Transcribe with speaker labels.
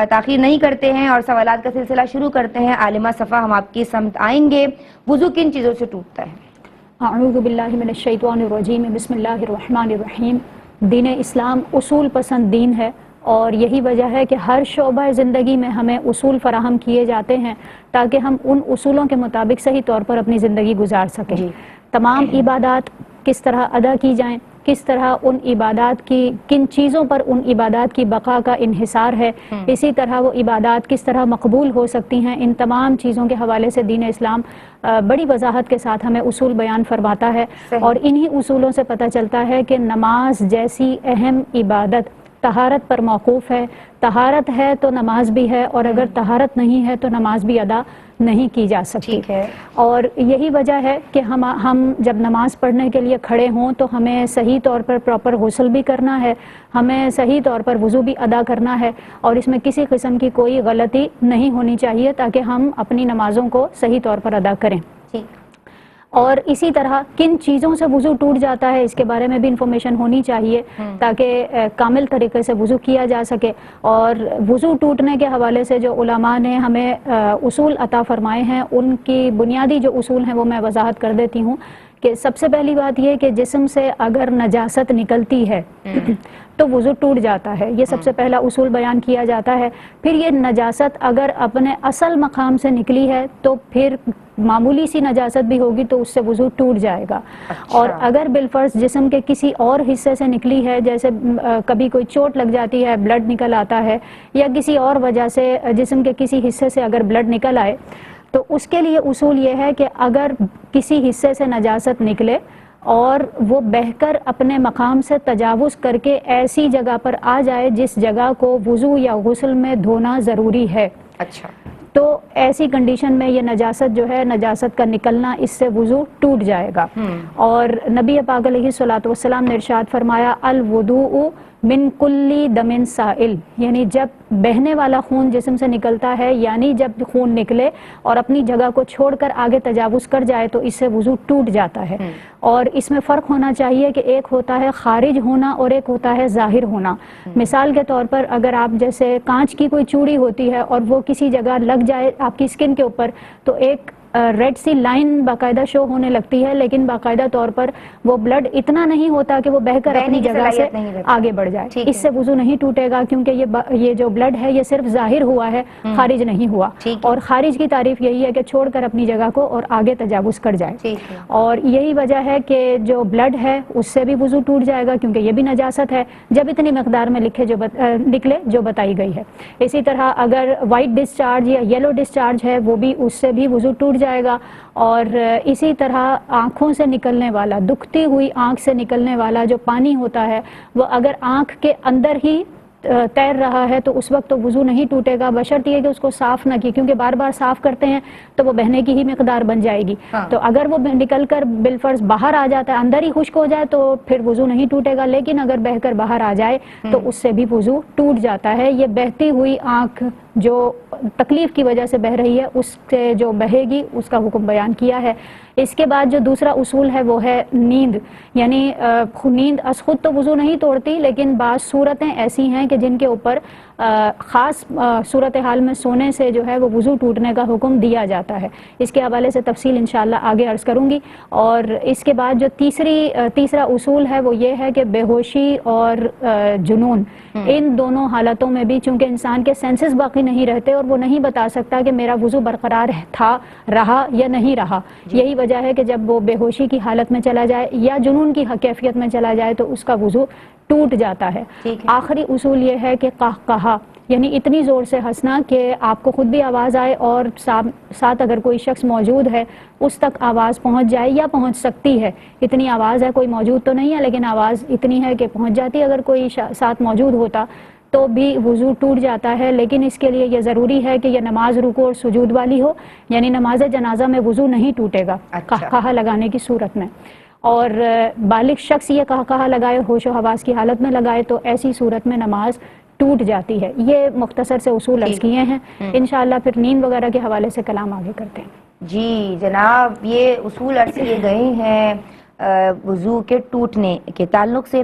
Speaker 1: تاخیر نہیں کرتے ہیں اور سوالات کا سلسلہ شروع کرتے ہیں۔ عالمہ صفا، ہم آپ کی سمت آئیں گے۔ وضو کن چیزوں سے ٹوٹتا ہے؟
Speaker 2: اعوذ باللہ من الشیطان الرجیم، بسم اللہ الرحمن الرحیم۔ دین اسلام اصول پسند دین ہے، اور یہی وجہ ہے کہ ہر شعبہ زندگی میں ہمیں اصول فراہم کیے جاتے ہیں تاکہ ہم ان اصولوں کے مطابق صحیح طور پر اپنی زندگی گزار سکیں۔ تمام عبادات کس طرح ادا کی جائیں، کس طرح ان عبادات کی کن چیزوں پر ان عبادات کی بقا کا انحصار ہے، اسی طرح وہ عبادات کس طرح مقبول ہو سکتی ہیں، ان تمام چیزوں کے حوالے سے دین اسلام بڑی وضاحت کے ساتھ ہمیں اصول بیان فرماتا ہے۔ اور انہی اصولوں سے پتہ چلتا ہے کہ نماز جیسی اہم عبادت طہارت پر موقوف ہے۔ طہارت ہے تو نماز بھی ہے، اور اگر طہارت نہیں ہے تو نماز بھی ادا نہیں کی جا سکتی۔ اور یہی وجہ ہے کہ ہم جب نماز پڑھنے کے لیے کھڑے ہوں تو ہمیں صحیح طور پر پراپر غسل بھی کرنا ہے، ہمیں صحیح طور پر وضو بھی ادا کرنا ہے، اور اس میں کسی قسم کی کوئی غلطی نہیں ہونی چاہیے تاکہ ہم اپنی نمازوں کو صحیح طور پر ادا کریں۔ اور اسی طرح کن چیزوں سے وضو ٹوٹ جاتا ہے اس کے بارے میں بھی انفارمیشن ہونی چاہیے تاکہ کامل طریقے سے وضو کیا جا سکے۔ اور وضو ٹوٹنے کے حوالے سے جو علماء نے ہمیں اصول عطا فرمائے ہیں، ان کی بنیادی جو اصول ہیں وہ میں وضاحت کر دیتی ہوں کہ سب سے پہلی بات یہ کہ جسم سے اگر نجاست نکلتی ہے تو وضو ٹوٹ جاتا ہے، یہ سب سے پہلا اصول بیان کیا جاتا ہے۔ پھر یہ نجاست اگر اپنے اصل مقام سے نکلی ہے تو پھر معمولی سی نجاست بھی ہوگی تو اس سے وضو ٹوٹ جائے گا۔ اور اگر بالفرض جسم کے کسی اور حصے سے نکلی ہے، جیسے کبھی کوئی چوٹ لگ جاتی ہے، بلڈ نکل آتا ہے، یا کسی اور وجہ سے جسم کے کسی حصے سے اگر بلڈ نکل آئے، تو اس کے لیے اصول یہ ہے کہ اگر کسی حصے سے نجاست نکلے اور وہ بہہ کر اپنے مقام سے تجاوز کر کے ایسی جگہ پر آ جائے جس جگہ کو وضو یا غسل میں دھونا ضروری ہے، تو ایسی کنڈیشن میں یہ نجاست جو ہے، نجاست کا نکلنا، اس سے وضو ٹوٹ جائے گا۔ اور نبی پاک علیہ الصلوۃ والسلام نے ارشاد فرمایا، الوضوء من کل دم سائل، یعنی جب بہنے والا خون جسم سے نکلتا ہے، یعنی جب خون نکلے اور اپنی جگہ کو چھوڑ کر آگے تجاوز کر جائے تو اس سے وضو ٹوٹ جاتا ہے۔ اور اس میں فرق ہونا چاہیے کہ ایک ہوتا ہے خارج ہونا اور ایک ہوتا ہے ظاہر ہونا۔ مثال کے طور پر اگر آپ جیسے کانچ کی کوئی چوڑی ہوتی ہے اور وہ کسی جگہ لگ جائے آپ کی اسکن کے اوپر، تو ایک ریڈ سی لائن باقاعدہ شو ہونے لگتی ہے، لیکن باقاعدہ طور پر وہ بلڈ اتنا نہیں ہوتا کہ وہ بہہ کر اپنی جگہ سے آگے بڑھ جائے۔ اس سے وضو نہیں ٹوٹے گا کیونکہ یہ جو بلڈ ہے یہ صرف ظاہر ہوا ہے، خارج نہیں ہوا۔ اور خارج کی تعریف یہی ہے کہ چھوڑ کر اپنی جگہ کو اور آگے تجاوز کر جائے۔ اور یہی وجہ ہے کہ جو بلڈ ہے اس سے بھی وضو ٹوٹ جائے گا کیونکہ یہ بھی نجاست ہے، جب اتنی مقدار میں نکلے جو بتائی گئی ہے۔ اسی طرح اگر وائٹ ڈسچارج یا یلو ڈسچارج ہے، وہ بھی اس سے بھی وضو ٹوٹ جائے گا۔ اور اسی طرح آنکھوں سے نکلنے والا، دکھتی ہوئی آنکھ سے نکلنے والا جو پانی ہوتا ہے، وہ اگر آنکھ کے اندر ہی تیر رہا ہے تو اس وقت تو وضو نہیں ٹوٹے گا، بشرط یہ کہ اس کو صاف نہ کی، کیونکہ بار بار صاف کرتے ہیں تو وہ بہنے کی ہی مقدار بن جائے گی۔ تو اگر وہ نکل کر بالفرض باہر آ جاتا ہے، اندر ہی خشک ہو جائے تو پھر وضو نہیں ٹوٹے گا، لیکن اگر بہہ کر باہر آ جائے تو اس سے بھی وضو ٹوٹ جاتا ہے۔ یہ بہتی ہوئی آنکھ جو تکلیف کی وجہ سے بہہ رہی ہے، اس سے جو بہے گی اس کا حکم بیان کیا ہے۔ اس کے بعد جو دوسرا اصول ہے وہ ہے نیند، یعنی نیند از خود تو وضو نہیں توڑتی، لیکن بعض صورتیں ایسی ہیں کہ جن کے اوپر خاص صورتحال میں سونے سے جو ہے وہ وضو ٹوٹنے کا حکم دیا جاتا ہے۔ اس کے حوالے سے تفصیل انشاءاللہ آگے عرض کروں گی۔ اور اس کے بعد جو تیسرا اصول ہے وہ یہ ہے کہ بے ہوشی اور جنون، ان دونوں حالتوں میں بھی چونکہ انسان کے سینسز باقی نہیں رہتے اور وہ نہیں بتا سکتا کہ میرا وضو برقرار رہا یا نہیں رہا، یہی وجہ ہے کہ جب وہ بے ہوشی کی حالت میں چلا جائے یا جنون کی کیفیت میں چلا جائے تو اس کا وضو ٹوٹ جاتا ہے۔ آخری اصول یہ ہے کہ قہقہا، یعنی اتنی زور سے ہنسنا کہ آپ کو خود بھی آواز آئے اور ساتھ اگر کوئی شخص موجود ہے اس تک آواز پہنچ جائے یا پہنچ سکتی ہے، اتنی آواز ہے، کوئی موجود تو نہیں ہے لیکن آواز اتنی ہے کہ پہنچ جاتی ہے، اگر کوئی ساتھ موجود ہوتا تو بھی وضو ٹوٹ جاتا ہے۔ لیکن اس کے لیے یہ ضروری ہے کہ یہ نماز رکوع اور سجود والی ہو، یعنی نماز جنازہ میں وضو نہیں ٹوٹے گا قہقہا لگانے کی صورت میں۔ اور بالغ شخص یہ قہقہا لگائے، ہوش و حواس کی حالت میں لگائے تو ایسی صورت میں نماز ٹوٹ جاتی ہے۔ یہ مختصر سے اصول عرض کیے ہیں، انشاءاللہ پھر نیند وغیرہ کے حوالے سے کلام آگے کرتے ہیں۔
Speaker 1: جی جناب، یہ اصول عرض کیے گئے ہیں وضو کے ٹوٹنے کے تعلق سے۔